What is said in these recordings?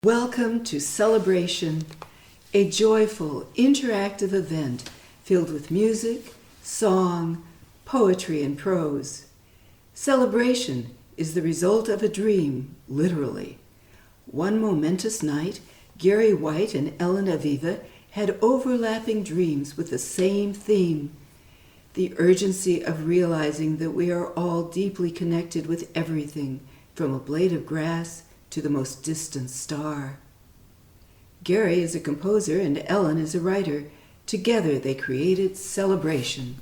Welcome to Celebration, a joyful, interactive event filled with music, song, poetry, and prose. Celebration is the result of a dream, literally. One momentous night, Gary White and Ellen Aviva had overlapping dreams with the same theme: the urgency of realizing that we are all deeply connected with everything, from a blade of grass to the most distant star. Gary is a composer and Ellen is a writer. Together they created Celebration.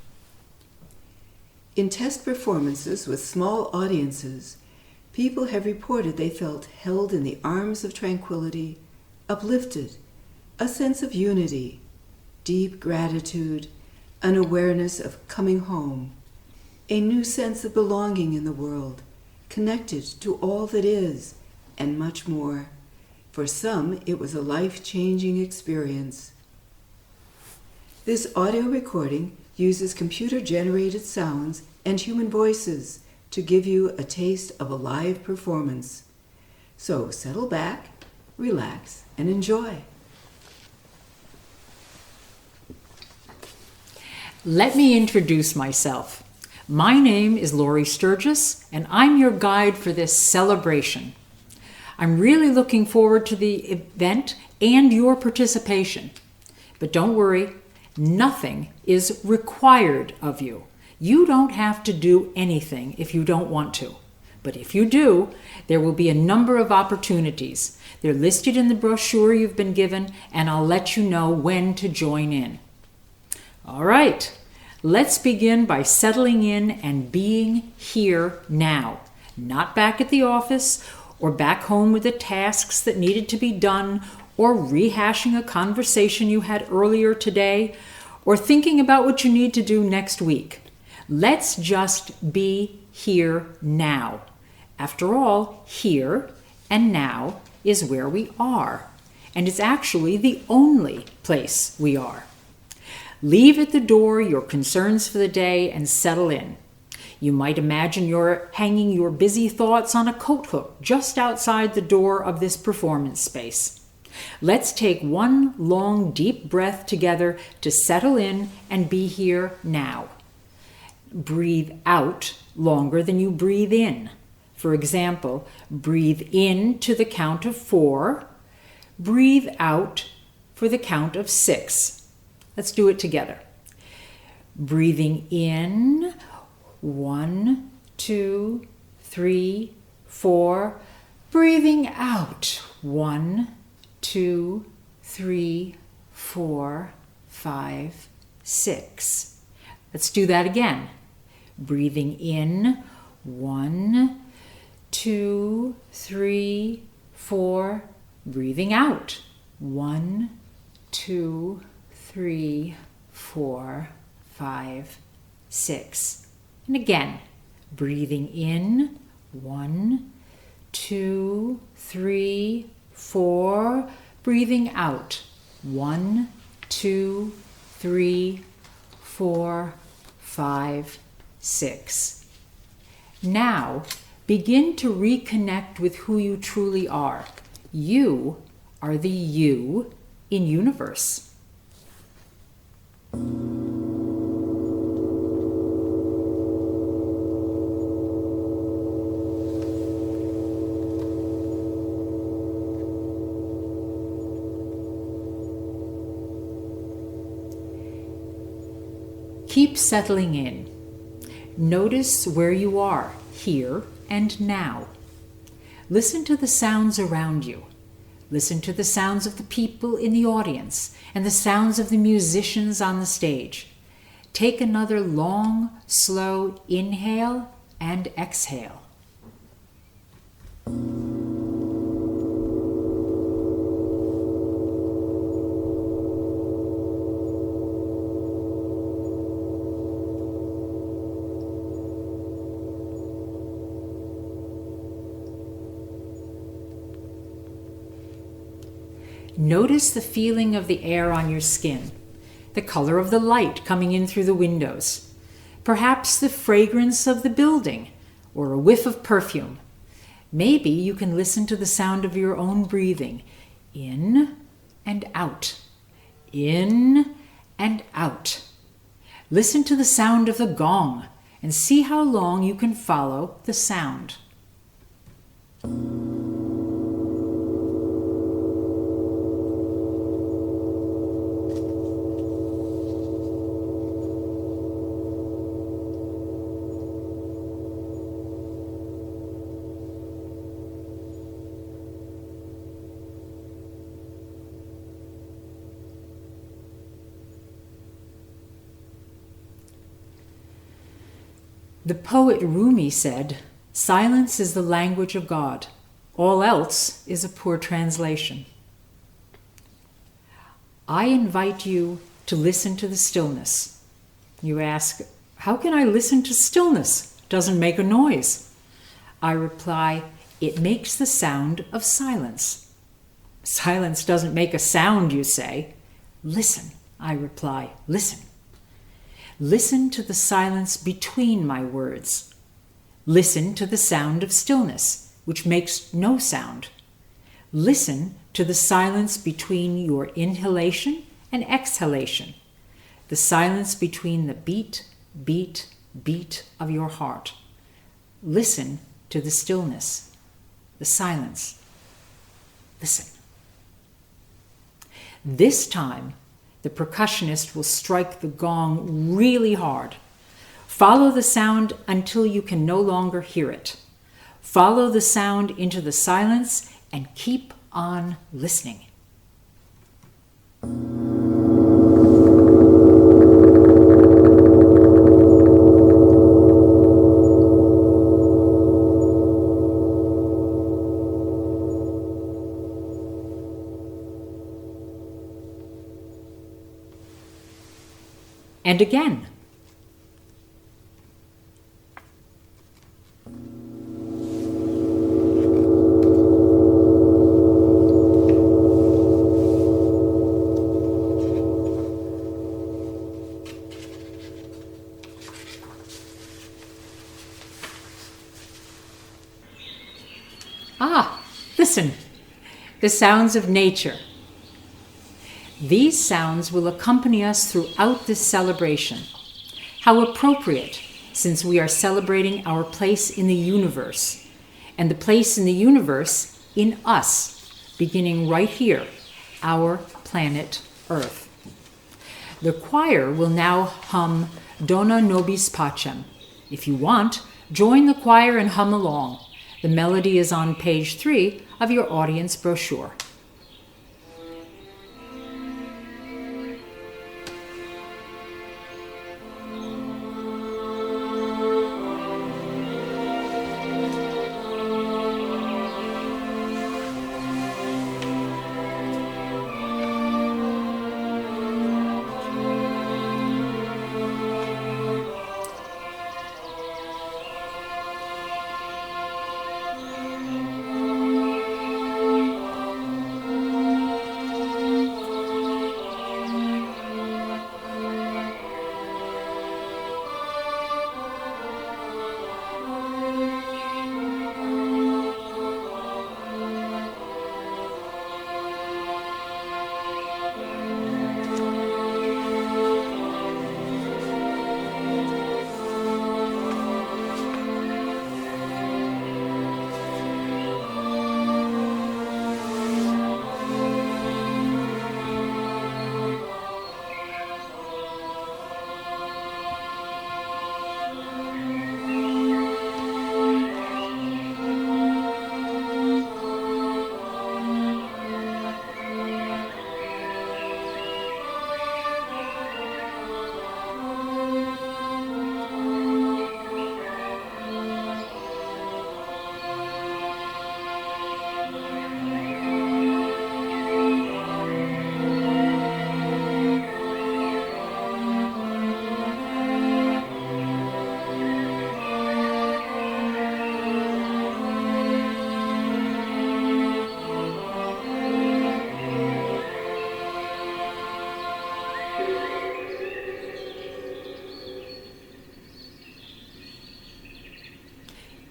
In test performances with small audiences, people have reported they felt held in the arms of tranquility, uplifted, a sense of unity, deep gratitude, an awareness of coming home, a new sense of belonging in the world, connected to all that is, and much more. For some, it was a life-changing experience. This audio recording uses computer-generated sounds and human voices to give you a taste of a live performance. So settle back, relax, and enjoy. Let me introduce myself. My name is Lori Sturgis, and I'm your guide for this celebration. I'm really looking forward to the event and your participation. But don't worry, nothing is required of you. You don't have to do anything if you don't want to. But if you do, there will be a number of opportunities. They're listed in the brochure you've been given, and I'll let you know when to join in. All right, let's begin by settling in and being here now, not back at the office or back home with the tasks that needed to be done, or rehashing a conversation you had earlier today, or thinking about what you need to do next week. Let's just be here now. After all, here and now is where we are, and it's actually the only place we are. Leave at the door your concerns for the day and settle in. You might imagine you're hanging your busy thoughts on a coat hook just outside the door of this performance space. Let's take one long, deep breath together to settle in and be here now. Breathe out longer than you breathe in. For example, breathe in to the count of 4. Breathe out for the count of 6. Let's do it together. Breathing in, 1, 2, 3, 4. Breathing out, 1, 2, 3, 4, 5, 6. Let's do that again. Breathing in, 1, 2, 3, 4. Breathing out, 1, 2, 3, 4, 5, 6. And again, breathing in, 1, 2, 3, 4. Breathing out, 1, 2, 3, 4, 5, 6. Now, begin to reconnect with who you truly are. You are the you in universe. Keep settling in. Notice where you are, here and now. Listen to the sounds around you. Listen to the sounds of the people in the audience and the sounds of the musicians on the stage. Take another long, slow inhale and exhale. Notice the feeling of the air on your skin, the color of the light coming in through the windows, perhaps the fragrance of the building or a whiff of perfume. Maybe you can listen to the sound of your own breathing, in and out, in and out. Listen to the sound of the gong and see how long you can follow the sound. The poet Rumi said, "Silence is the language of God. All else is a poor translation." I invite you to listen to the stillness. You ask, how can I listen to stillness? It doesn't make a noise. I reply, it makes the sound of silence. Silence doesn't make a sound, you say. Listen, I reply, listen. Listen to the silence between my words. Listen to the sound of stillness, which makes no sound. Listen to the silence between your inhalation and exhalation, the silence between the beat, beat, beat of your heart. Listen to the stillness, the silence. Listen. This time, the percussionist will strike the gong really hard. Follow the sound until you can no longer hear it. Follow the sound into the silence and keep on listening. And again. Listen, the sounds of nature. These sounds will accompany us throughout this celebration. How appropriate, since we are celebrating our place in the universe, and the place in the universe in us, beginning right here, our planet Earth. The choir will now hum Dona Nobis Pacem. If you want, join the choir and hum along. The melody is on page 3 of your audience brochure.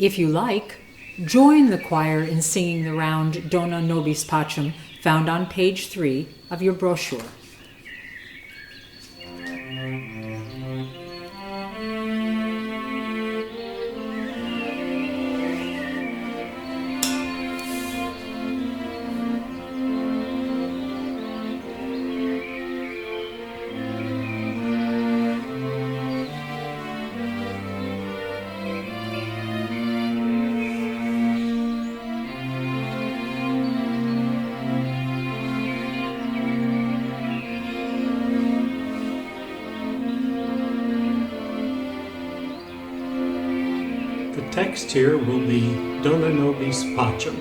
If you like, Join the choir in singing the round Dona Nobis Pacem found on page 3 of your brochure. The text here will be Dona Nobis Pacem.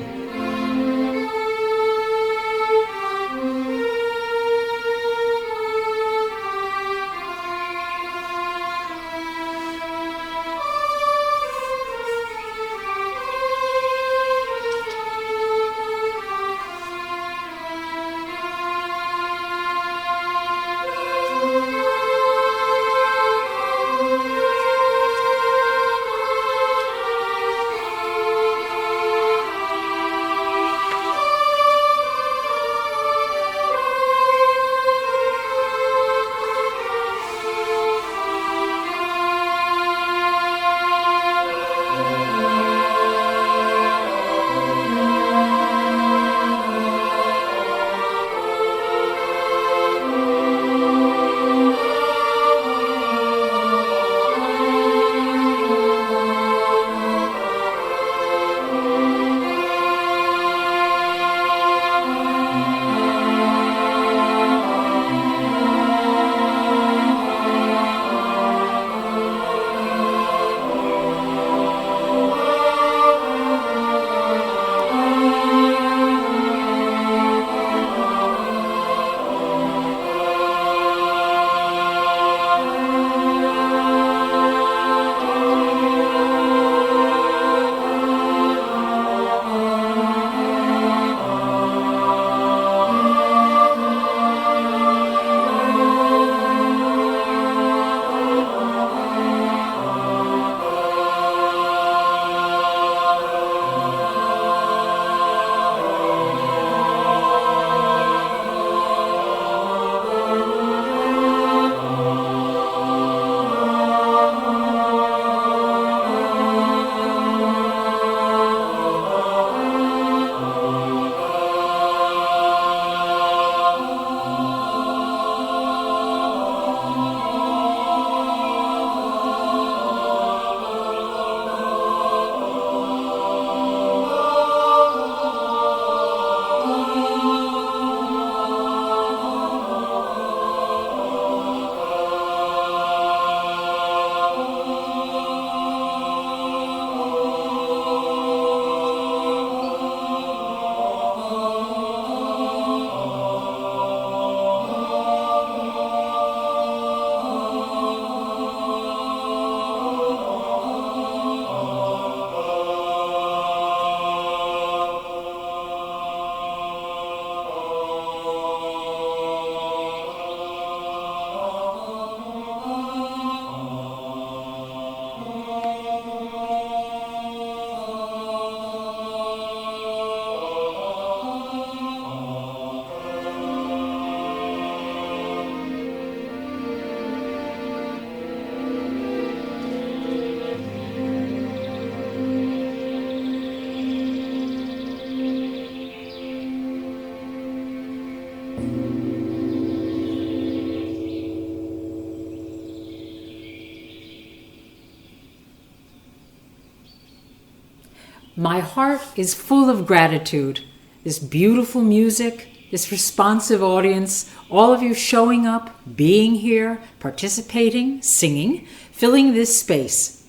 My heart is full of gratitude. This beautiful music, this responsive audience, all of you showing up, being here, participating, singing, filling this space.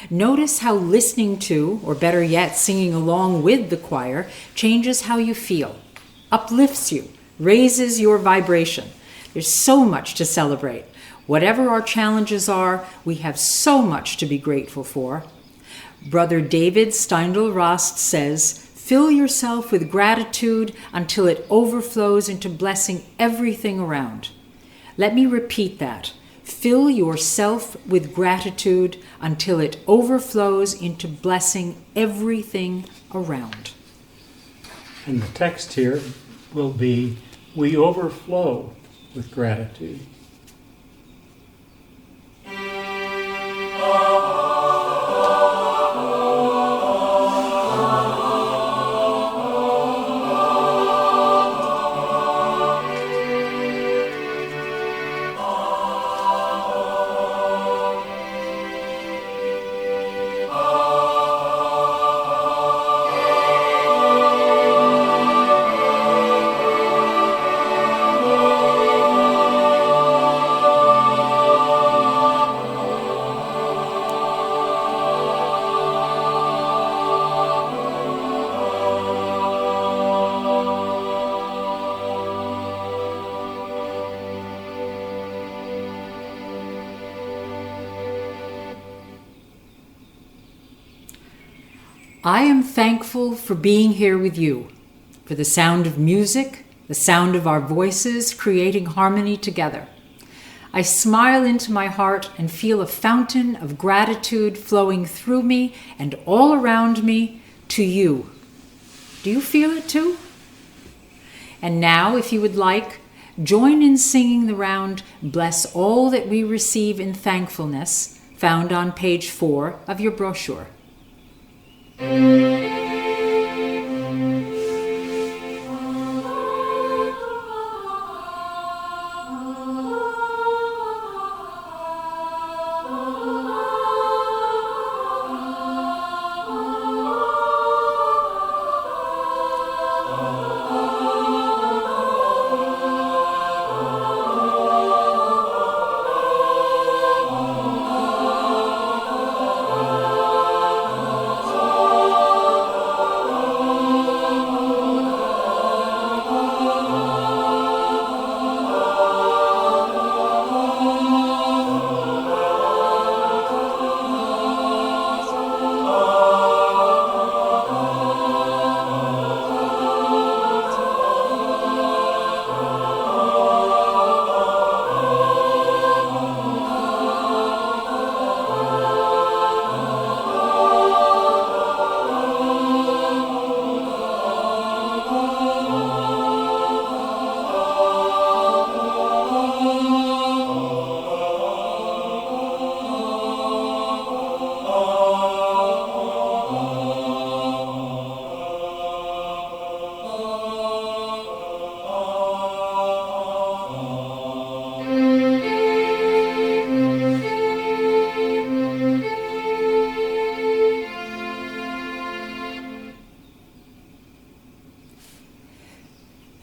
Notice how listening to, or better yet, singing along with the choir, changes how you feel, uplifts you, raises your vibration. There's so much to celebrate. Whatever our challenges are, we have so much to be grateful for. Brother David Steindl-Rast says, "Fill yourself with gratitude until it overflows into blessing everything around." Let me repeat that. Fill yourself with gratitude until it overflows into blessing everything around. And the text here will be, we overflow with gratitude. I am thankful for being here with you, for the sound of music, the sound of our voices creating harmony together. I smile into my heart and feel a fountain of gratitude flowing through me and all around me to you. Do you feel it too? And now, if you would like, join in singing the round, Bless All That We Receive in Thankfulness, found on page 4 of your brochure.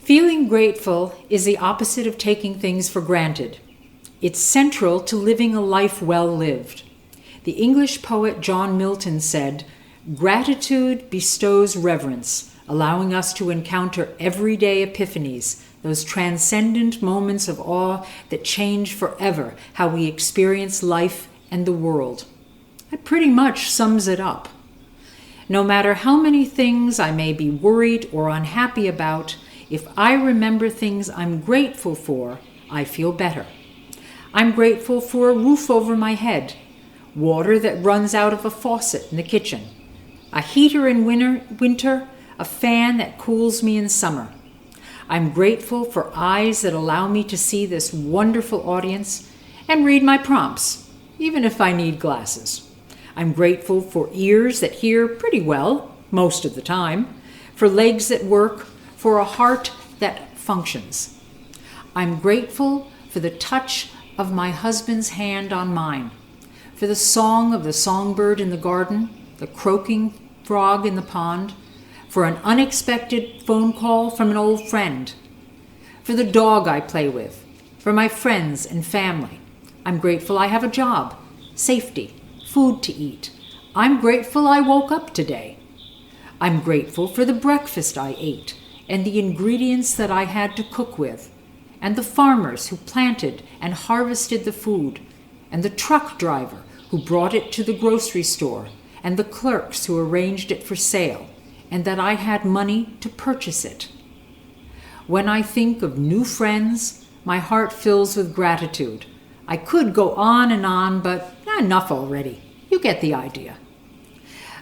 Feeling grateful is the opposite of taking things for granted. It's central to living a life well lived. The English poet John Milton said, "Gratitude bestows reverence, allowing us to encounter everyday epiphanies, those transcendent moments of awe that change forever how we experience life and the world." That pretty much sums it up. No matter how many things I may be worried or unhappy about, if I remember things I'm grateful for, I feel better. I'm grateful for a roof over my head, water that runs out of a faucet in the kitchen, a heater in winter, a fan that cools me in summer. I'm grateful for eyes that allow me to see this wonderful audience and read my prompts, even if I need glasses. I'm grateful for ears that hear pretty well, most of the time, for legs that work, for a heart that functions. I'm grateful for the touch of my husband's hand on mine, for the song of the songbird in the garden, the croaking frog in the pond, for an unexpected phone call from an old friend, for the dog I play with, for my friends and family. I'm grateful I have a job, safety, food to eat. I'm grateful I woke up today. I'm grateful for the breakfast I ate and the ingredients that I had to cook with, and the farmers who planted and harvested the food, and the truck driver who brought it to the grocery store, and the clerks who arranged it for sale, and that I had money to purchase it. When I think of new friends, my heart fills with gratitude. I could go on, but enough already. You get the idea.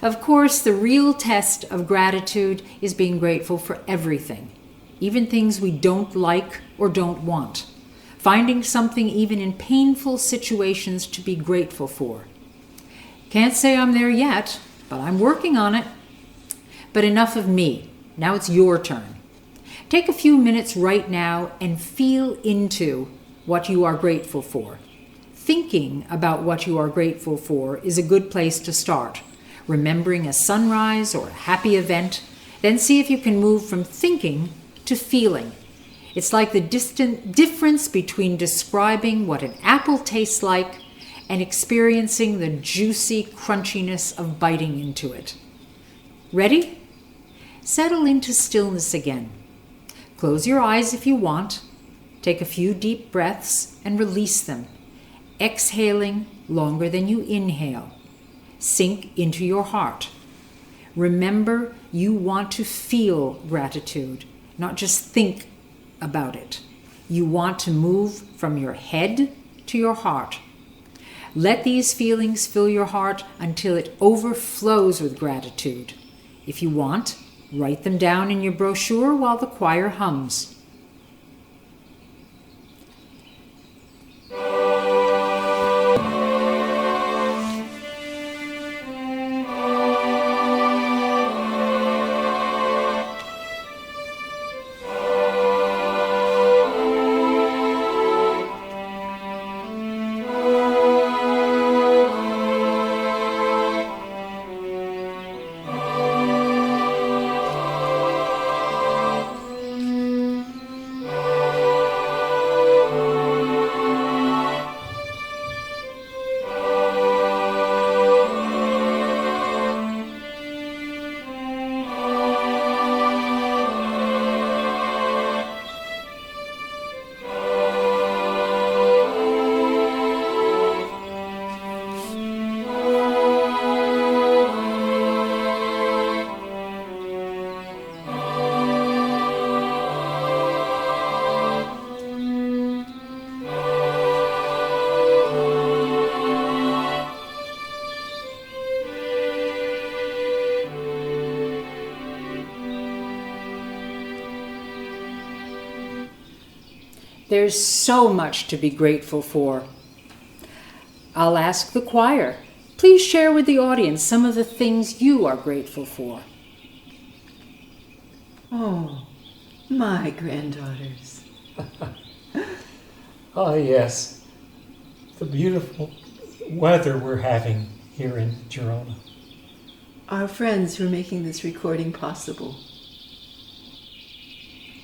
Of course, the real test of gratitude is being grateful for everything, even things we don't like or don't want. Finding something even in painful situations to be grateful for. Can't say I'm there yet, but I'm working on it. But enough of me. Now it's your turn. Take a few minutes right now and feel into what you are grateful for. Thinking about what you are grateful for is a good place to start. Remembering a sunrise or a happy event, then see if you can move from thinking to feeling. It's like the distant difference between describing what an apple tastes like and experiencing the juicy crunchiness of biting into it. Ready? Settle into stillness again. Close your eyes if you want. Take a few deep breaths and release them, exhaling longer than you inhale. Sink into your heart. Remember, you want to feel gratitude, not just think about it. You want to move from your head to your heart. Let these feelings fill your heart until it overflows with gratitude. If you want, write them down in your brochure while the choir hums. There's so much to be grateful for. I'll ask the choir. Please share with the audience some of the things you are grateful for. Oh, my granddaughters. Ah, yes. The beautiful weather we're having here in Girona. Our friends who are making this recording possible.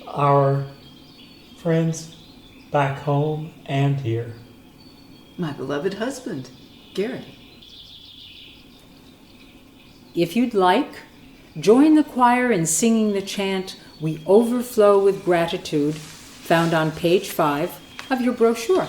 Our friends back home and here. My beloved husband, Gary. If you'd like, join the choir in singing the chant, "We Overflow with Gratitude," found on page 5 of your brochure.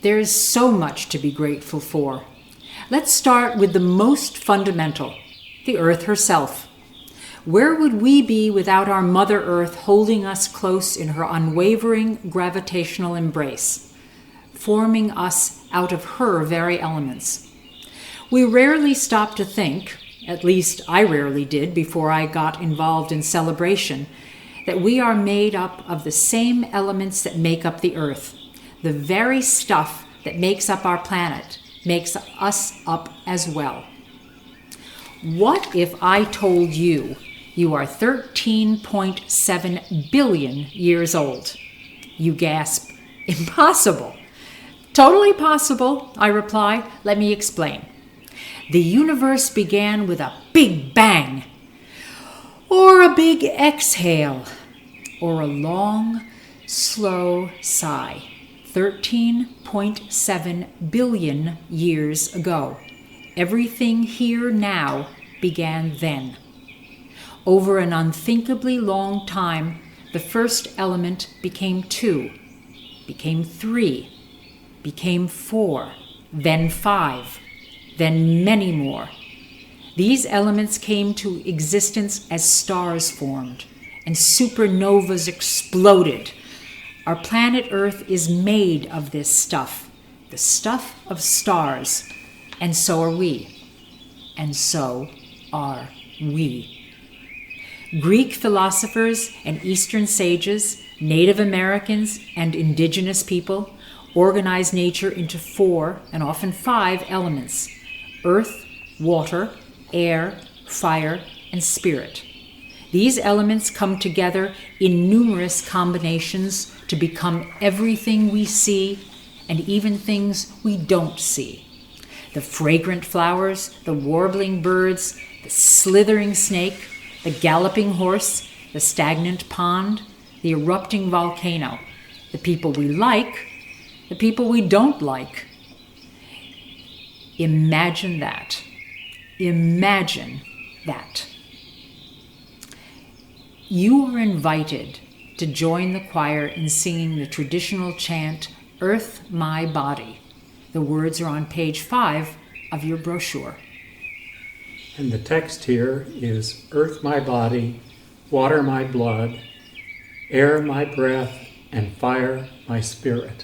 There's so much to be grateful for. Let's start with the most fundamental, the Earth herself. Where would we be without our Mother Earth holding us close in her unwavering gravitational embrace, forming us out of her very elements? We rarely stop to think, at least I rarely did before I got involved in celebration, that we are made up of the same elements that make up the Earth. The very stuff that makes up our planet makes us up as well. What if I told you you are 13.7 billion years old? You gasp. Impossible. Totally possible, I reply. Let me explain. The universe began with a big bang, or a big exhale, or a long, slow sigh. 13.7 billion years ago. Everything here now began then. Over an unthinkably long time, the first element became 2, became 3, became 4, then 5, then many more. These elements came to existence as stars formed and supernovas exploded. Our planet Earth is made of this stuff, the stuff of stars, and so are we. And so are we. Greek philosophers and Eastern sages, Native Americans and indigenous people organize nature into 4 and often 5 elements: earth, water, air, fire, and spirit. These elements come together in numerous combinations to become everything we see and even things we don't see. The fragrant flowers, the warbling birds, the slithering snake, the galloping horse, the stagnant pond, the erupting volcano, the people we like, the people we don't like. Imagine that. Imagine that. You are invited to join the choir in singing the traditional chant, Earth My Body. The words are on page 5 of your brochure. And the text here is earth my body, water my blood, air my breath, and fire my spirit.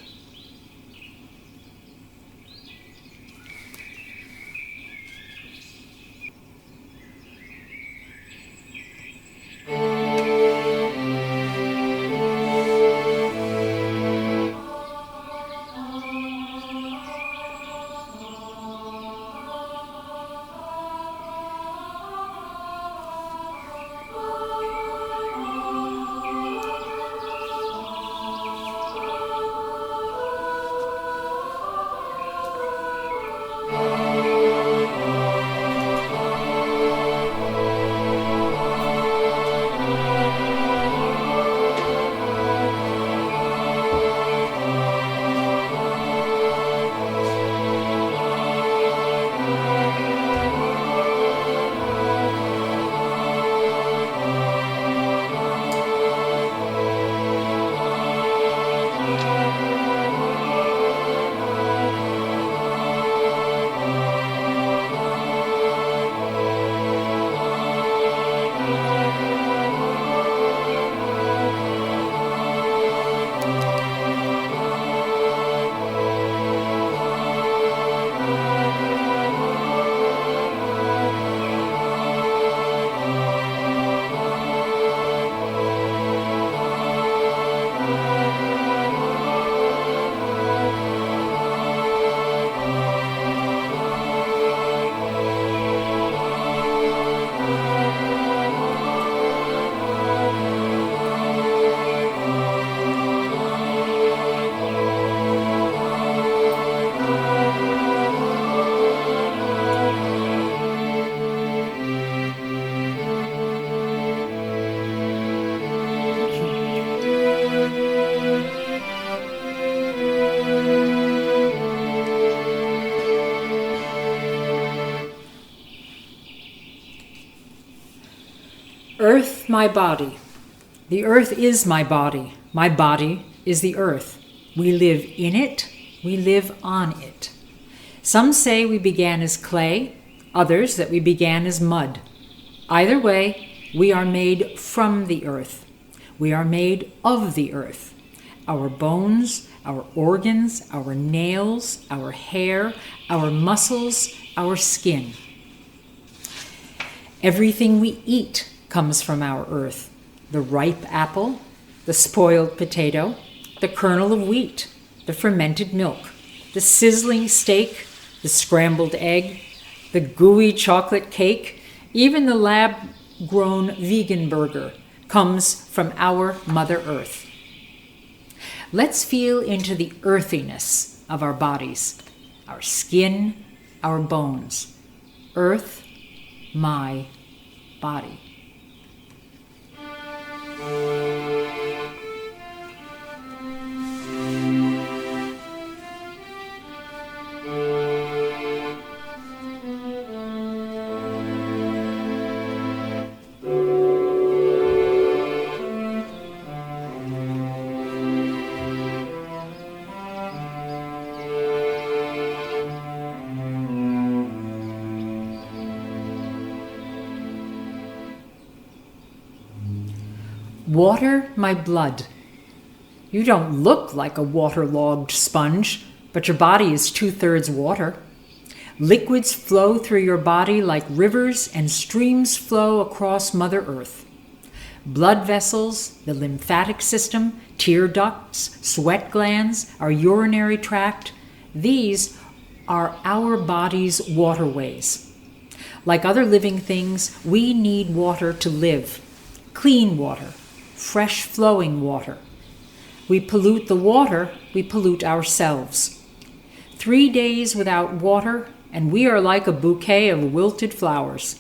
Earth, my body. The earth is my body. My body is the earth. We live in it We live on it. Some say we began as clay, others that we began as mud. Either way, we are made from the earth. We are made of the earth. Our bones, our organs, our nails, our hair, our muscles, our skin. Everything we eat comes from our earth. The ripe apple, the spoiled potato, the kernel of wheat, the fermented milk, the sizzling steak, the scrambled egg, the gooey chocolate cake, even the lab-grown vegan burger comes from our Mother Earth. Let's feel into the earthiness of our bodies, our skin, our bones. Earth, my body. Water my blood. You don't look like a waterlogged sponge, but your body is 2/3 water. Liquids flow through your body like rivers, and streams flow across Mother Earth. Blood vessels, the lymphatic system, tear ducts, sweat glands, our urinary tract, these are our body's waterways. Like other living things, we need water to live. Clean water, fresh flowing water. We pollute the water, we pollute ourselves. 3 days without water, and we are like a bouquet of wilted flowers.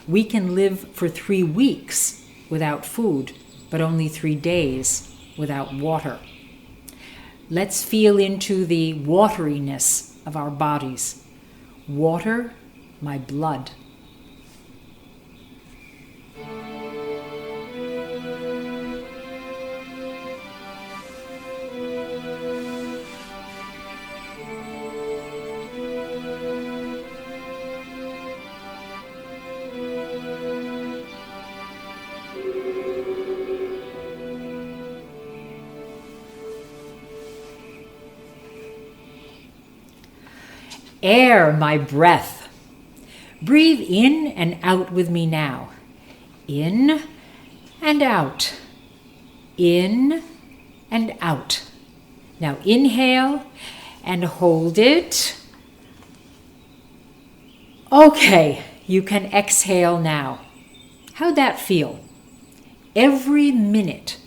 We can live for 3 weeks without food, but only 3 days without water. Let's feel into the wateriness of our bodies. Water my blood. Air, my breath. Breathe in and out with me now. In and out. In and out. Now inhale and hold it. Okay, you can exhale now. How'd that feel? Every minute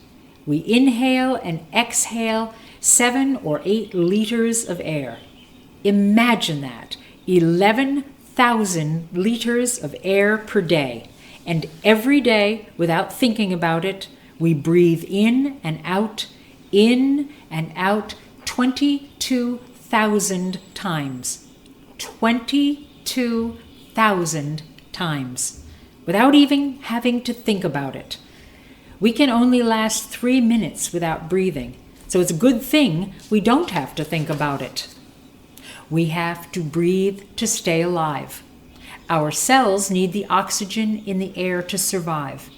we inhale and exhale 7 or 8 liters of air. Imagine that, 11,000 liters of air per day. And every day, without thinking about it, we breathe in and out 22,000 times. 22,000 times, without even having to think about it. We can only last 3 minutes without breathing, so it's a good thing we don't have to think about it. We have to breathe to stay alive. Our cells need the oxygen in the air to survive.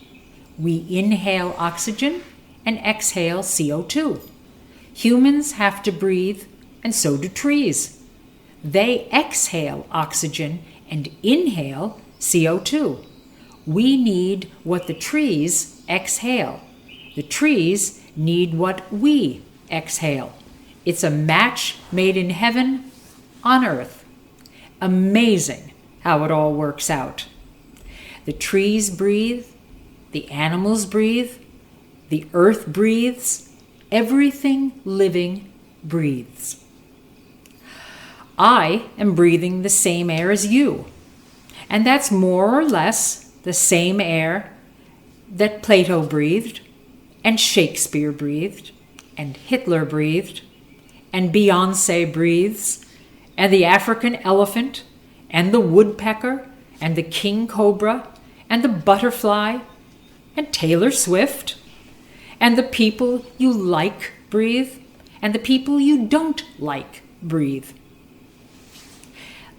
We inhale oxygen and exhale CO2. Humans have to breathe, and so do trees. They exhale oxygen and inhale CO2. We need what the trees exhale. The trees need what we exhale. It's a match made in heaven on earth. Amazing how it all works out. The trees breathe, the animals breathe, the earth breathes, everything living breathes. I am breathing the same air as you, and that's more or less the same air that Plato breathed, and Shakespeare breathed, and Hitler breathed, and Beyoncé breathes, and the African elephant, and the woodpecker, and the king cobra, and the butterfly, and Taylor Swift, and the people you like breathe, and the people you don't like breathe.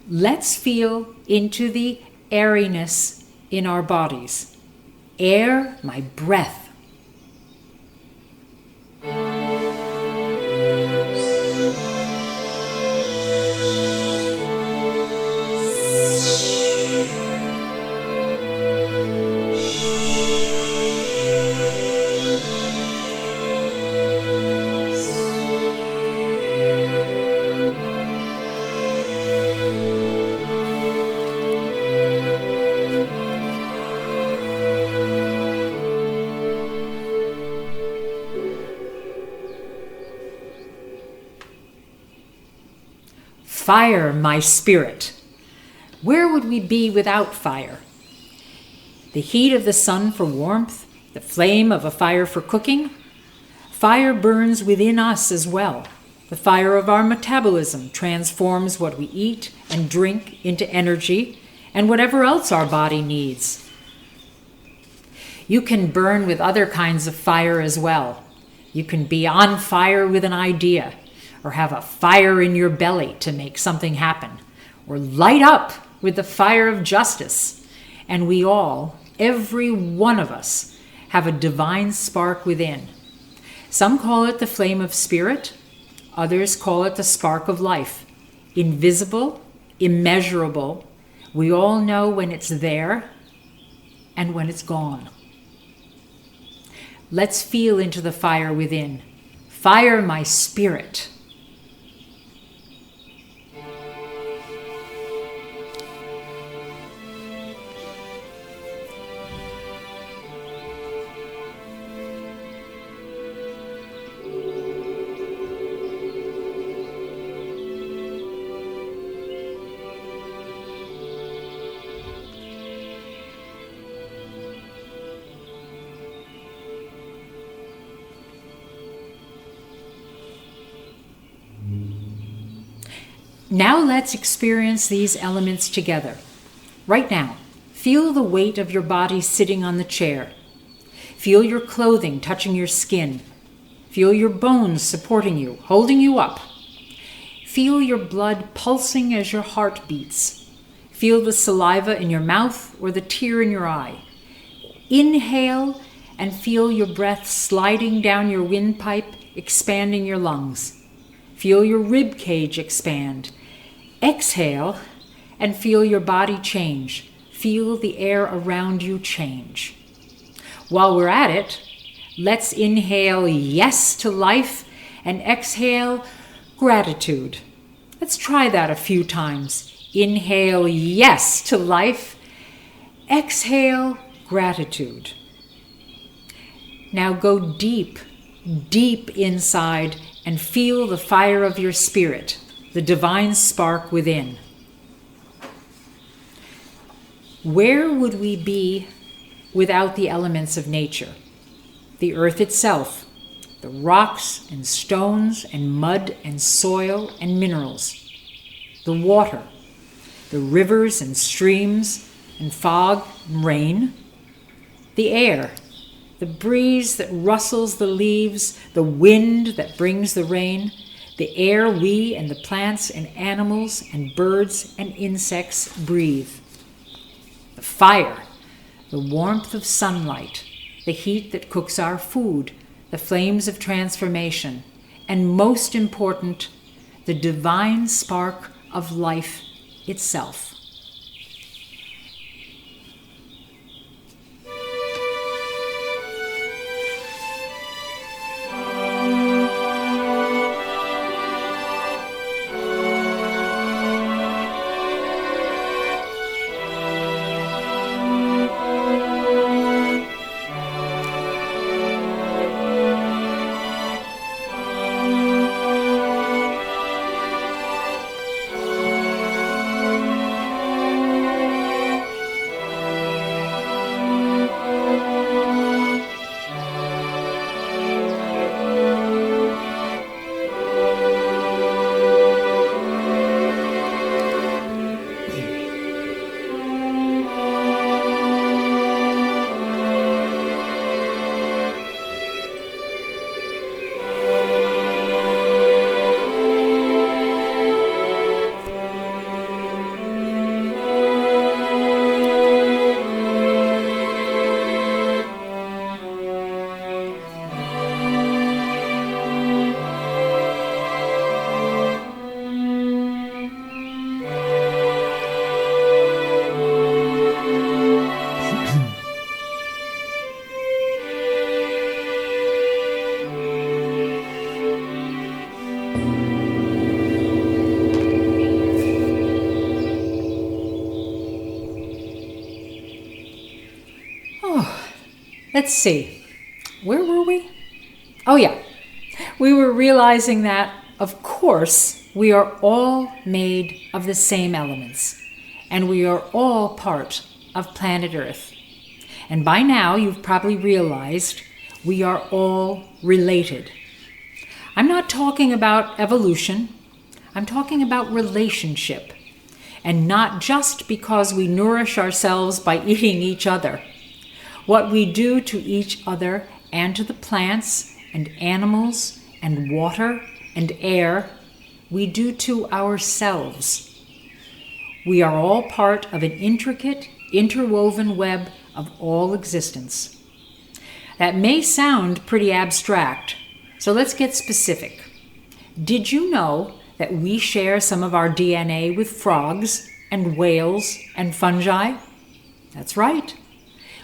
Let's feel into the airiness in our bodies. Air, my breath. Fire, my spirit. Where would we be without fire? The heat of the sun for warmth, the flame of a fire for cooking. Fire burns within us as well. The fire of our metabolism transforms what we eat and drink into energy and whatever else our body needs. You can burn with other kinds of fire as well. You can be on fire with an idea, or have a fire in your belly to make something happen, or light up with the fire of justice. And we all, every one of us, have a divine spark within. Some call it the flame of spirit, others call it the spark of life. Invisible, immeasurable, we all know when it's there and when it's gone. Let's feel into the fire within. Fire, my spirit. Now let's experience these elements together. Right now, feel the weight of your body sitting on the chair. Feel your clothing touching your skin. Feel your bones supporting you, holding you up. Feel your blood pulsing as your heart beats. Feel the saliva in your mouth or the tear in your eye. Inhale and feel your breath sliding down your windpipe, expanding your lungs. Feel your rib cage expand. Exhale and feel your body change. Feel the air around you change. While we're at it, let's inhale yes to life and exhale gratitude. Let's try that a few times. Inhale yes to life. Exhale gratitude. Now go deep, deep inside and feel the fire of your spirit, the divine spark within. Where would we be without the elements of nature? The earth itself, the rocks and stones and mud and soil and minerals, the water, the rivers and streams and fog and rain, the air, the breeze that rustles the leaves, the wind that brings the rain, the air we and the plants and animals and birds and insects breathe. The fire, the warmth of sunlight, the heat that cooks our food, the flames of transformation, and most important, the divine spark of life itself. let's see. Where were we? Oh, yeah. We were realizing that, of course, we are all made of the same elements, and we are all part of planet Earth. And by now, you've probably realized we are all related. I'm not talking about evolution. I'm talking about relationship. And not just because we nourish ourselves by eating each other. What we do to each other and to the plants and animals and water and air, we do to ourselves. We are all part of an intricate, interwoven web of all existence. That may sound pretty abstract, so let's get specific. Did you know that we share some of our DNA with frogs and whales and fungi? That's right.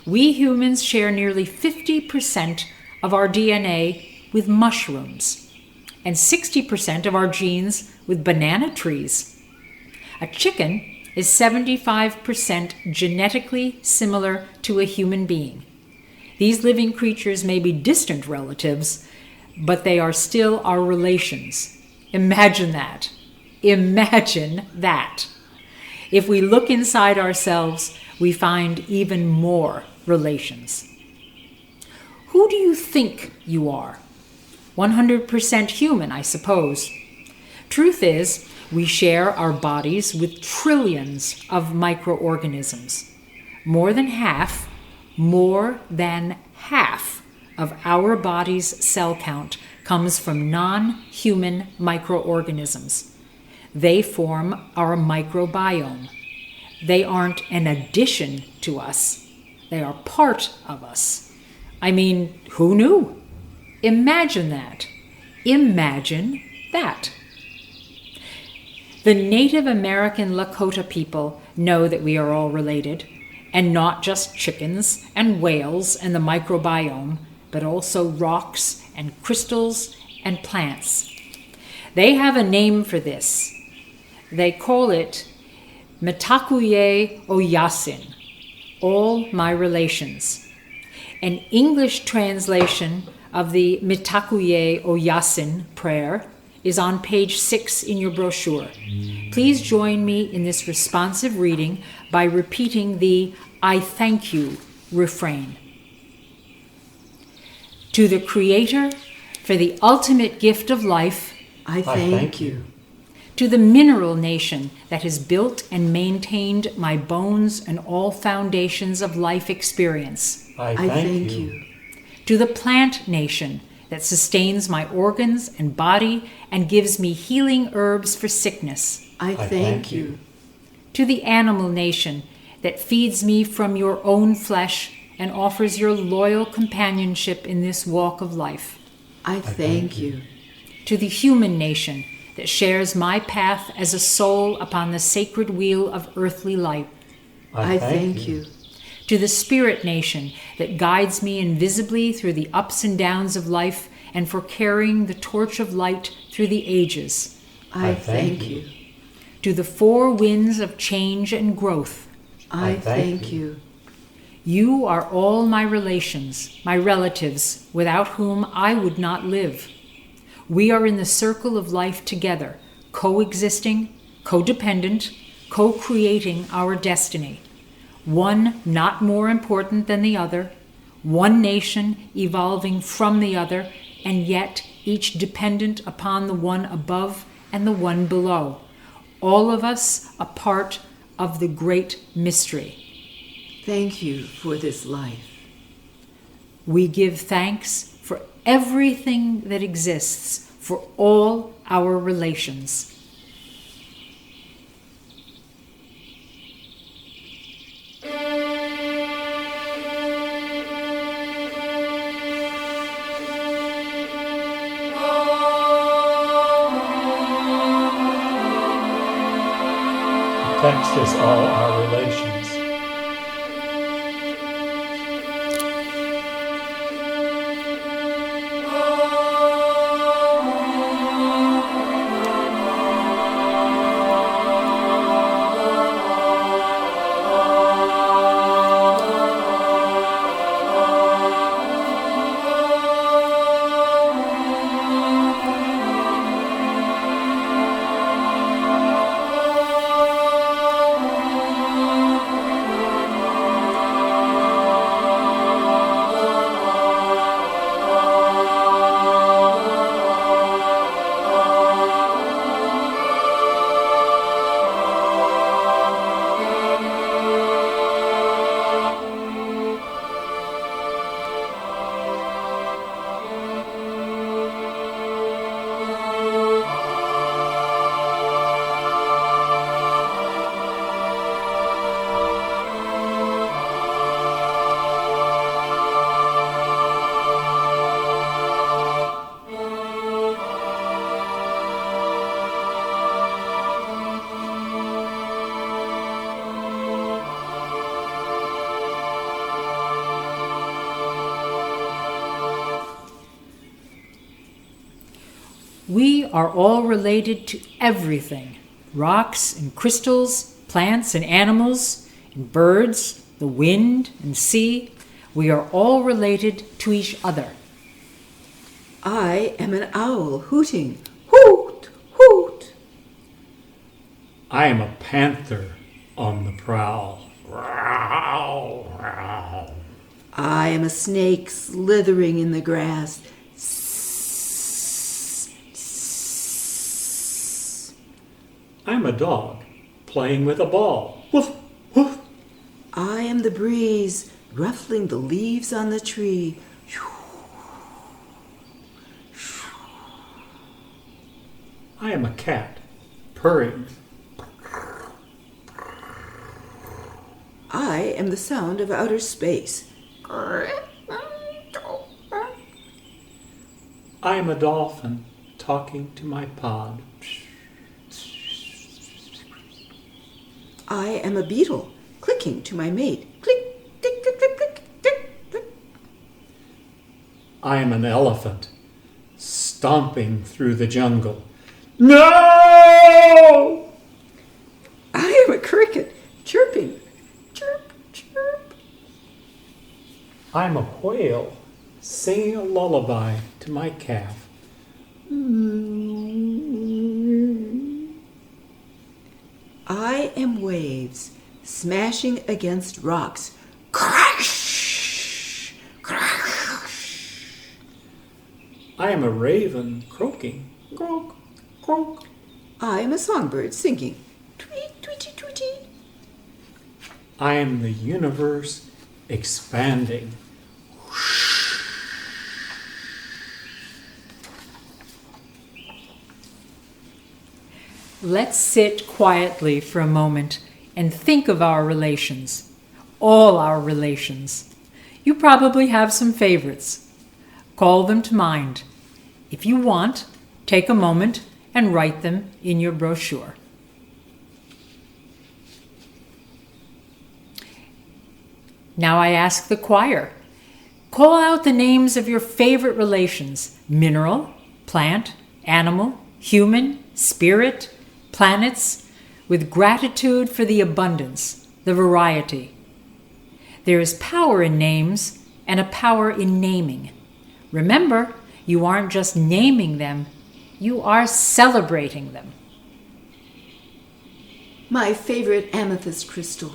We humans share nearly 50% of our DNA with mushrooms and 60% of our genes with banana trees. A chicken is 75% genetically similar to a human being. These living creatures may be distant relatives, but they are still our relations. Imagine that. Imagine that. If we look inside ourselves, we find even more relations. Who do you think you are? 100% human, I suppose. Truth is, we share our bodies with trillions of microorganisms. More than half of our body's cell count comes from non-human microorganisms. They form our microbiome. They aren't an addition to us. They are part of us. I mean, who knew? Imagine that. Imagine that. The Native American Lakota people know that we are all related, and not just chickens and whales and the microbiome, but also rocks and crystals and plants. They have a name for this. They call it Mitakuye Oyasin, all my relations. An English translation of the Mitakuye Oyasin prayer is on page 6 in your brochure. Please join me in this responsive reading by repeating the I thank you refrain. To the Creator, for the ultimate gift of life, I thank you. To the mineral nation that has built and maintained my bones and all foundations of life experience, I thank you. To the plant nation that sustains my organs and body and gives me healing herbs for sickness, I thank you. To the animal nation that feeds me from your own flesh and offers your loyal companionship in this walk of life, I thank you. To the human nation that shares my path as a soul upon the sacred wheel of earthly life, I thank you. To the spirit nation that guides me invisibly through the ups and downs of life and for carrying the torch of light through the ages, I thank you. To the four winds of change and growth, I thank you. You are all my relations, my relatives, without whom I would not live. We are in the circle of life together, coexisting, codependent, co-creating our destiny. One not more important than the other, one nation evolving from the other, and yet each dependent upon the one above and the one below. All of us a part of the great mystery. Thank you for this life. We give thanks for everything that exists, for all our relations. The text is all our relations. We are all related to everything: rocks and crystals, plants and animals, and birds, the wind and sea. We are all related to each other. I am an owl hooting, hoot, hoot. I am a panther on the prowl. Growl, growl. I am a snake slithering in the grass. I'm a dog playing with a ball. Woof, woof. I am the breeze ruffling the leaves on the tree. I am a cat purring. I am the sound of outer space. I am a dolphin talking to my pod. I am a beetle clicking to my mate. Click, click, click, click, click, click, click. I am an elephant stomping through the jungle. No! I am a cricket chirping. Chirp, chirp. I am a whale singing a lullaby to my calf. I am waves smashing against rocks. Crash! Crash! I am a raven croaking. Croak, croak. I am a songbird singing. Tweet, tweety, tweety. I am the universe expanding. Let's sit quietly for a moment and think of our relations, all our relations. You probably have some favorites. Call them to mind. If you want, take a moment and write them in your brochure. Now I ask the choir. Call out the names of your favorite relations: mineral, plant, animal, human, spirit, planets, with gratitude for the abundance, the variety. There is power in names and a power in naming. Remember, you aren't just naming them, you are celebrating them. My favorite amethyst crystal.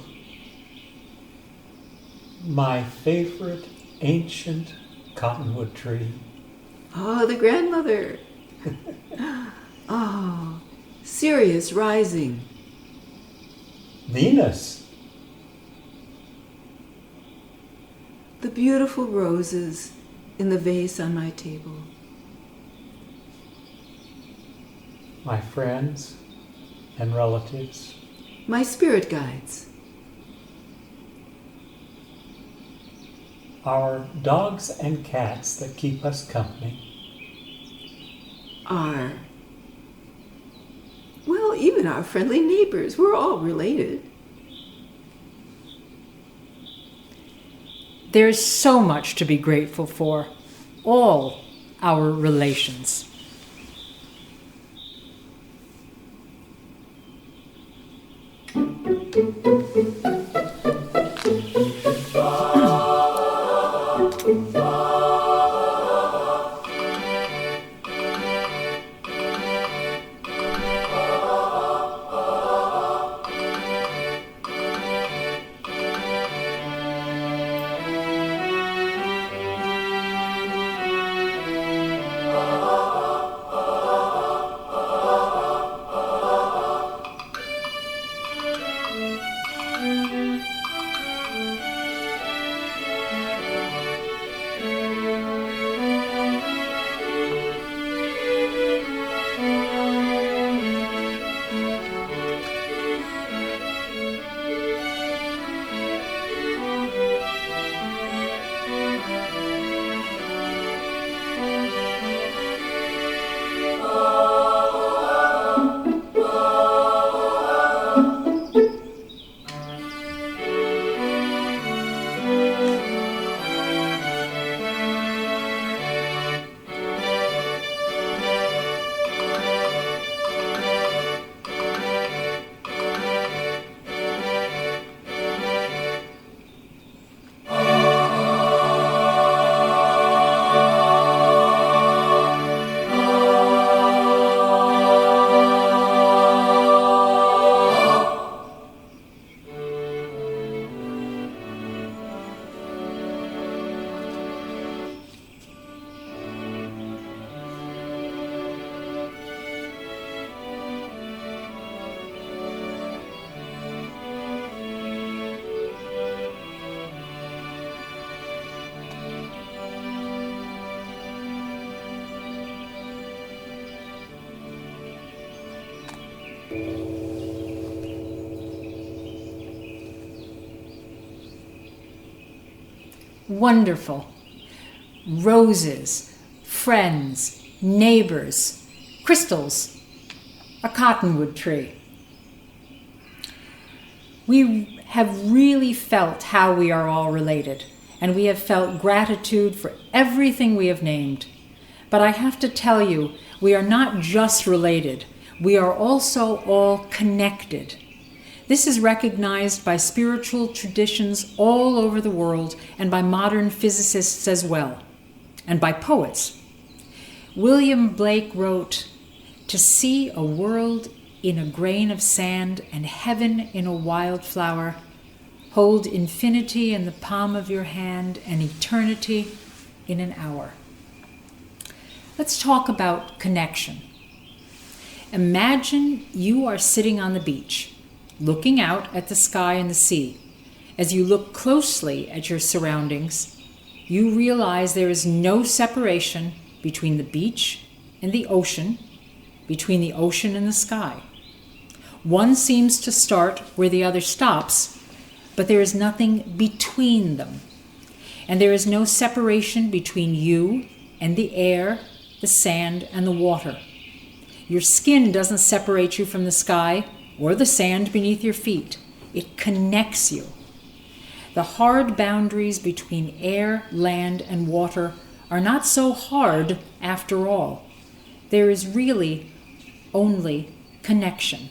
My favorite ancient cottonwood tree. Oh, the grandmother. Oh, Sirius rising. Venus. The beautiful roses in the vase on my table. My friends and relatives. My spirit guides. Our dogs and cats that keep us company. Well, even our friendly neighbors. We're all related. There's so much to be grateful for, all our relations. wonderful. Roses, friends, neighbors, crystals, a cottonwood tree. We have really felt how we are all related, and we have felt gratitude for everything we have named. But I have to tell you, we are not just related, we are also all connected. This is recognized by spiritual traditions all over the world and by modern physicists as well, and by poets. William Blake wrote, "To see a world in a grain of sand and heaven in a wildflower, hold infinity in the palm of your hand and eternity in an hour." Let's talk about connection. Imagine you are sitting on the beach, looking out at the sky and the sea. As you look closely at your surroundings, you realize there is no separation between the beach and the ocean, between the ocean and the sky. One seems to start where the other stops, but there is nothing between them. And there is no separation between you and the air, the sand, and the water. Your skin doesn't separate you from the sky or the sand beneath your feet. It connects you. The hard boundaries between air, land, and water are not so hard after all. There is really only connection.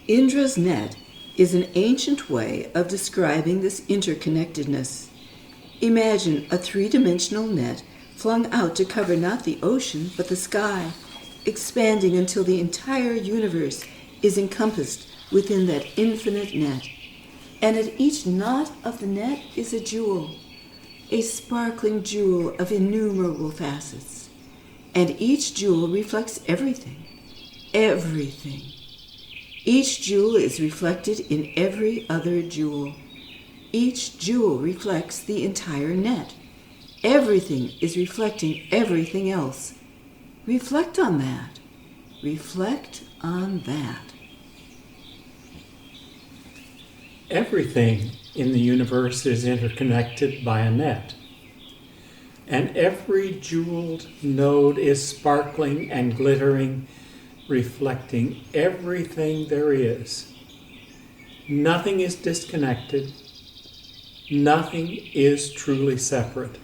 Indra's net is an ancient way of describing this interconnectedness. Imagine a three-dimensional net flung out to cover not the ocean but the sky, expanding until the entire universe is encompassed within that infinite net. And at each knot of the net is a jewel, a sparkling jewel of innumerable facets. And each jewel reflects everything, everything. Each jewel is reflected in every other jewel. Each jewel reflects the entire net. Everything is reflecting everything else. Reflect on that. Reflect on that. Everything in the universe is interconnected by a net. And every jeweled node is sparkling and glittering, reflecting everything there is. Nothing is disconnected. Nothing is truly separate.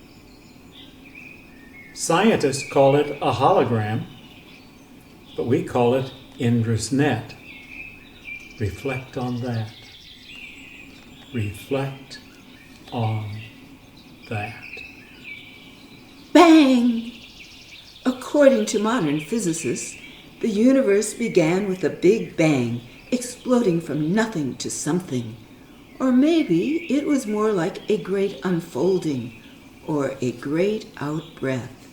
Scientists call it a hologram, but we call it Indra's net. Reflect on that. Reflect on that. Bang! According to modern physicists, the universe began with a big bang, exploding from nothing to something. Or maybe it was more like a great unfolding or a great out-breath.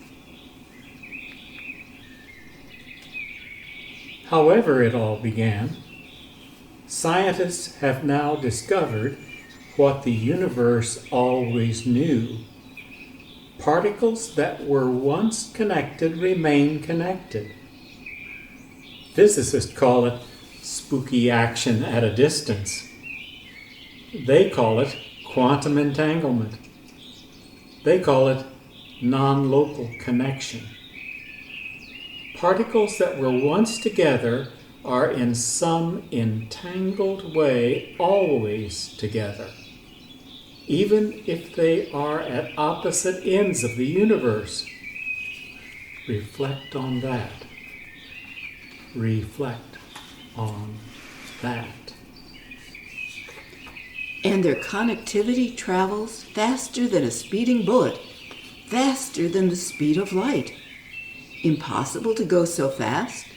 However it all began, scientists have now discovered what the universe always knew. Particles that were once connected remain connected. Physicists call it spooky action at a distance. They call it quantum entanglement. They call it non-local connection. Particles that were once together are in some entangled way always together, even if they are at opposite ends of the universe. Reflect on that. Reflect on that. and their connectivity travels faster than a speeding bullet, faster than the speed of light. Impossible to go so fast?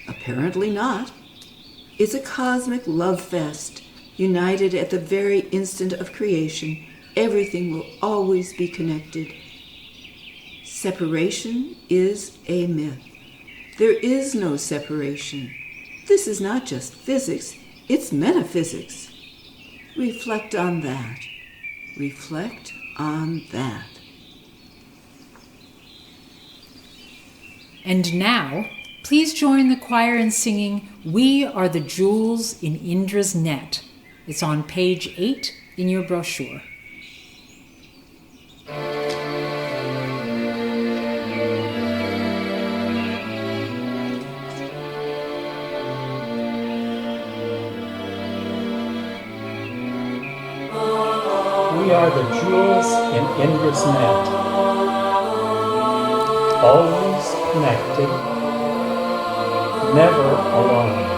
Apparently not. It's a cosmic love fest, united at the very instant of creation. Everything will always be connected. Separation is a myth. There is no separation. This is not just physics, it's metaphysics. Reflect on that. Reflect on that. And now, please join the choir in singing We Are the Jewels in Indra's Net. It's on page 8 in your brochure. We are the jewels in Indra's net, always connected, never alone.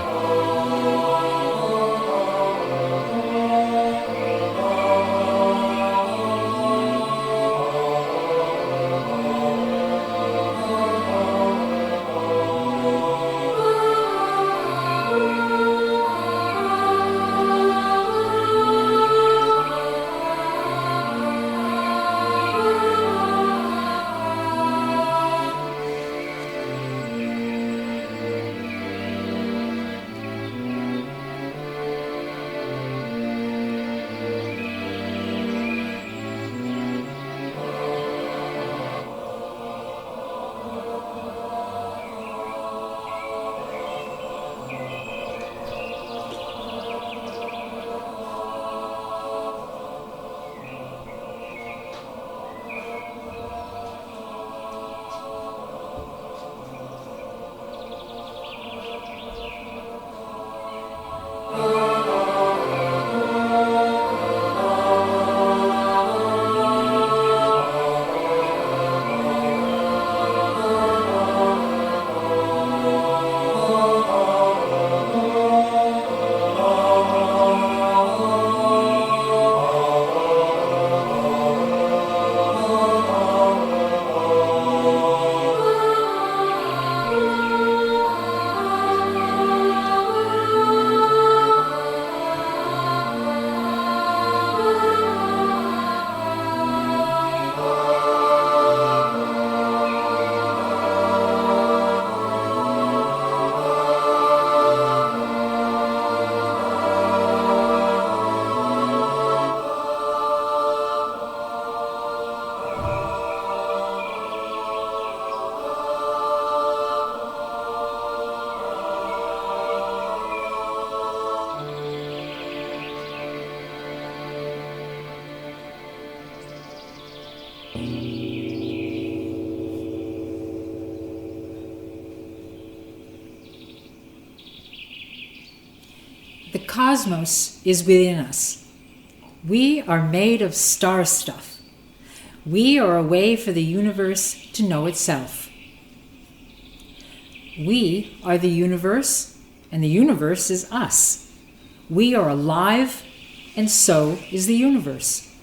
The cosmos is within us. We are made of star stuff. We are a way for the universe to know itself. We are the universe, and the universe is us. We are alive, and so is the universe.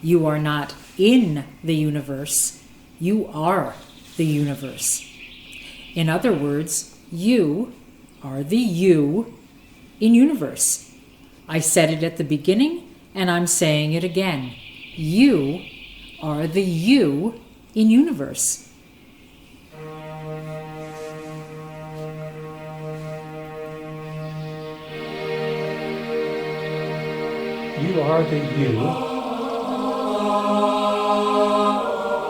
You are not in the universe. You are the universe. In other words, you are the you in universe. I said it at the beginning, and I'm saying it again. You are the you in universe. You are the you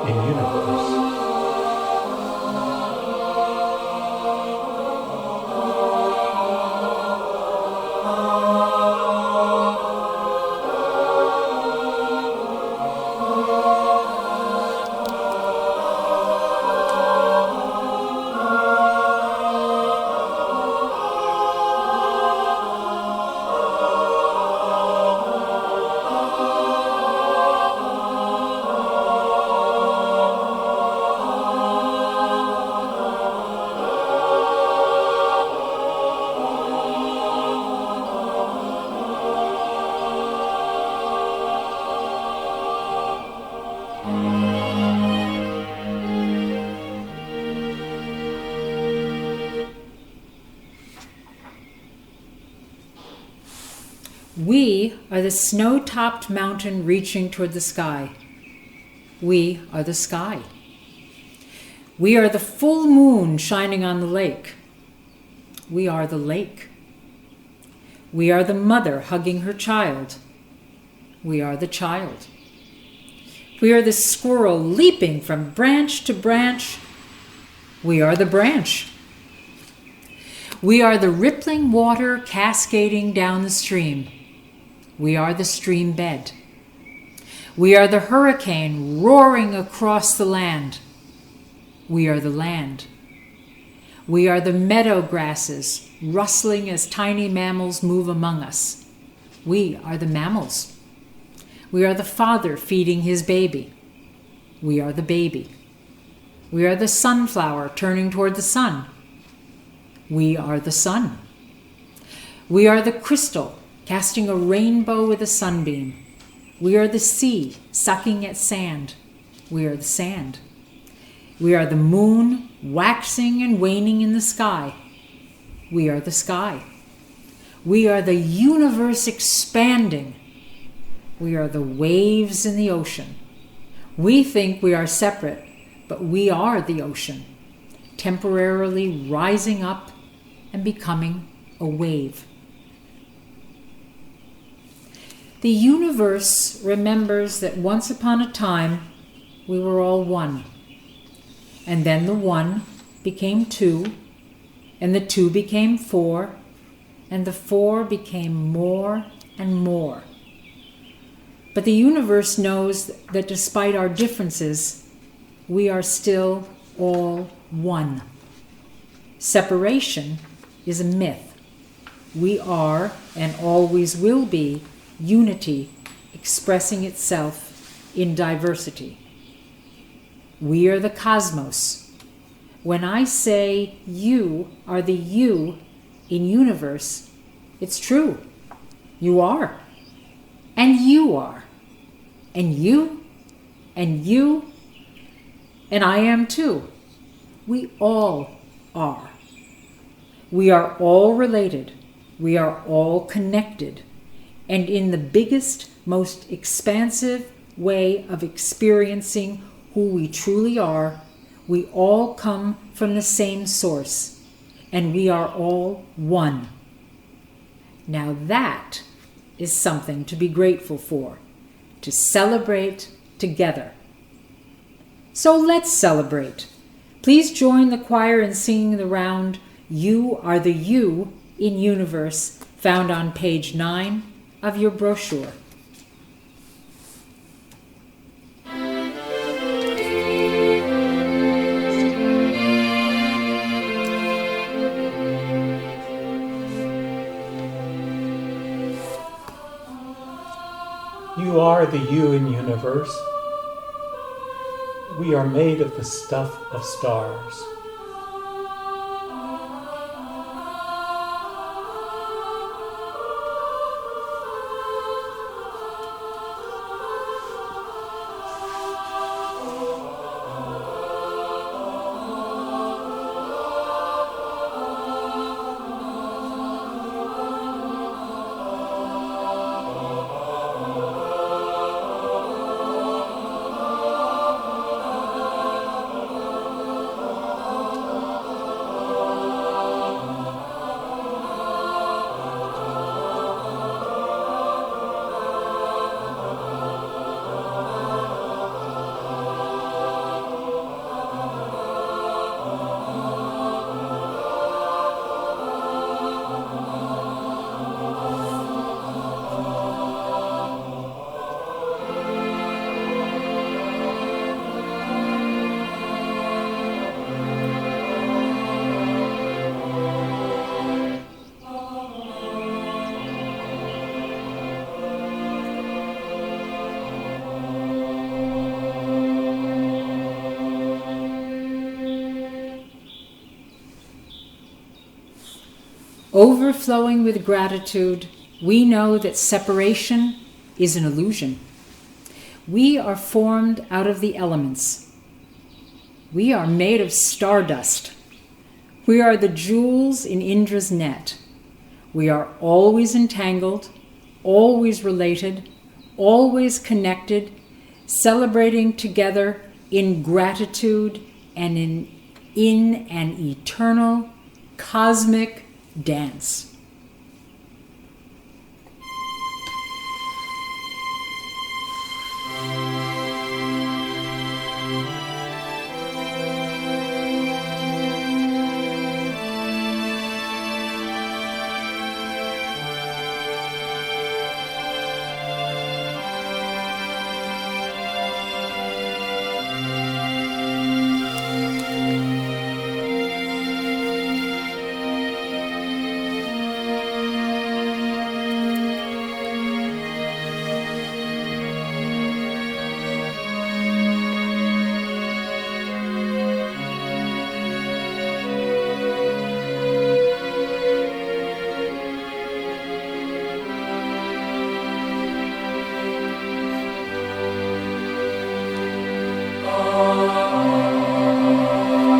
in universe. We are the snow-topped mountain reaching toward the sky. We are the sky. We are the full moon shining on the lake. We are the lake. We are the mother hugging her child. We are the child. We are the squirrel leaping from branch to branch. We are the branch. We are the rippling water cascading down the stream. We are the stream bed. We are the hurricane roaring across the land. We are the land. We are the meadow grasses rustling as tiny mammals move among us. We are the mammals. We are the father feeding his baby. We are the baby. We are the sunflower turning toward the sun. We are the sun. We are the crystal casting a rainbow with a sunbeam. We are the sea sucking at sand. We are the sand. We are the moon waxing and waning in the sky. We are the sky. We are the universe expanding. We are the waves in the ocean. We think we are separate, but we are the ocean, temporarily rising up and becoming a wave. The universe remembers that once upon a time we were all one, and then the one became two, and the two became four, and the four became more and more. But the universe knows that despite our differences, we are still all one. Separation is a myth. We are, and always will be, unity expressing itself in diversity. We are the cosmos. When I say you are the you in universe, it's true. You are. And you are. And you. And you. And I am too. We all are. We are all related. We are all connected. And in the biggest, most expansive way of experiencing who we truly are, we all come from the same source, and we are all one. Now that is something to be grateful for, to celebrate together. So let's celebrate. Please join the choir in singing the round, You Are the You in Universe, found on page 9 of your brochure. You are the you in universe. We are made of the stuff of stars. Overflowing with gratitude, we know that separation is an illusion. We are formed out of the elements. We are made of stardust. We are the jewels in Indra's net. We are always entangled, always related, always connected, celebrating together in gratitude and in an eternal cosmic dance.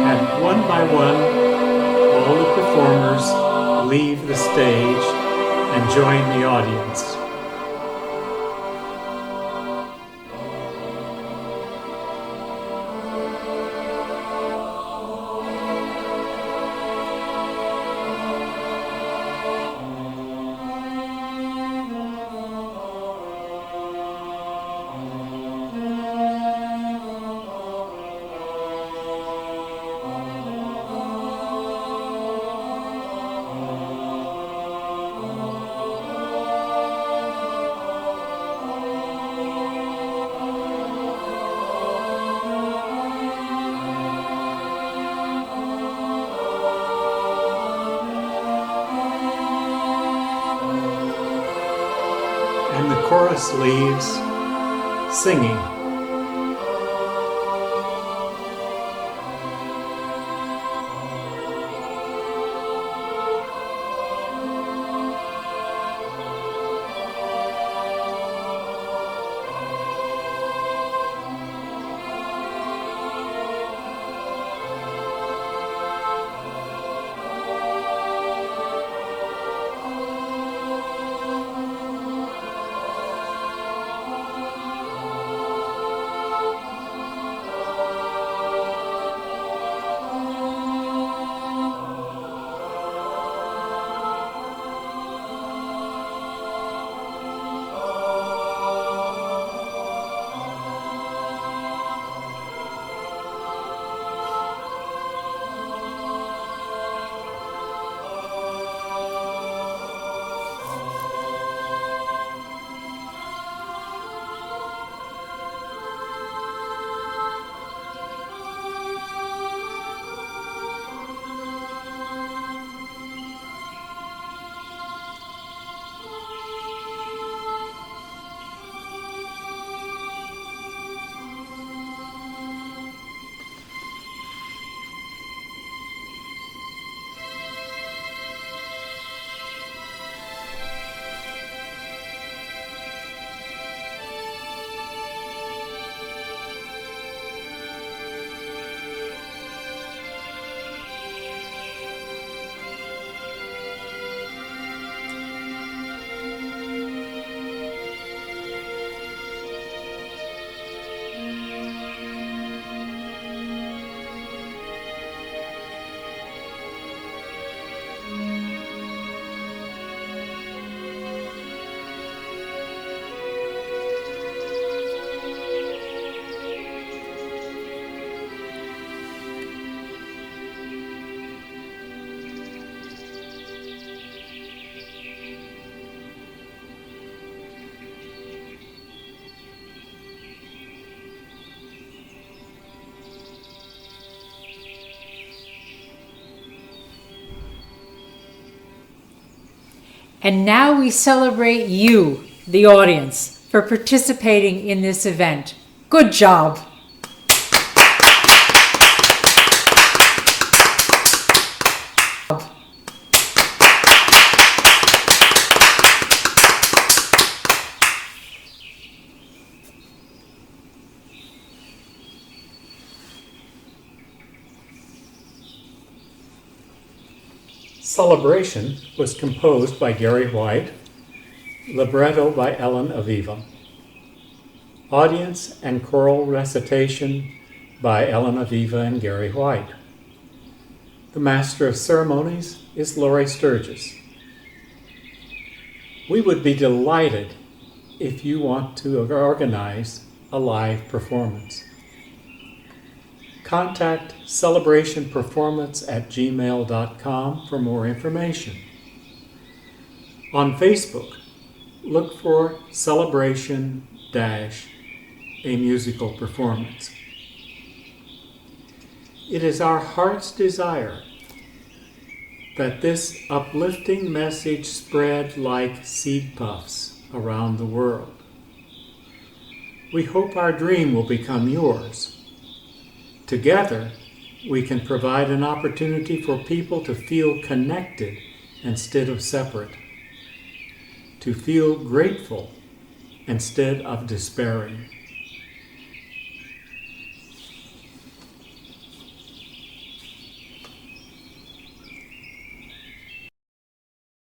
And one by one, all the performers leave the stage and join the audience. And the chorus leaves singing. And now we celebrate you, the audience, for participating in this event. Good job. Celebration was composed by Gary White, libretto by Ellen Aviva. Audience and choral recitation by Ellen Aviva and Gary White. The Master of Ceremonies is Laurie Sturgis. We would be delighted if you want to organize a live performance. Contact celebrationperformance@gmail.com for more information. On Facebook, look for Celebration a musical performance. It is our heart's desire that this uplifting message spread like seed puffs around the world. We hope our dream will become yours. Together, we can provide an opportunity for people to feel connected instead of separate, to feel grateful instead of despairing.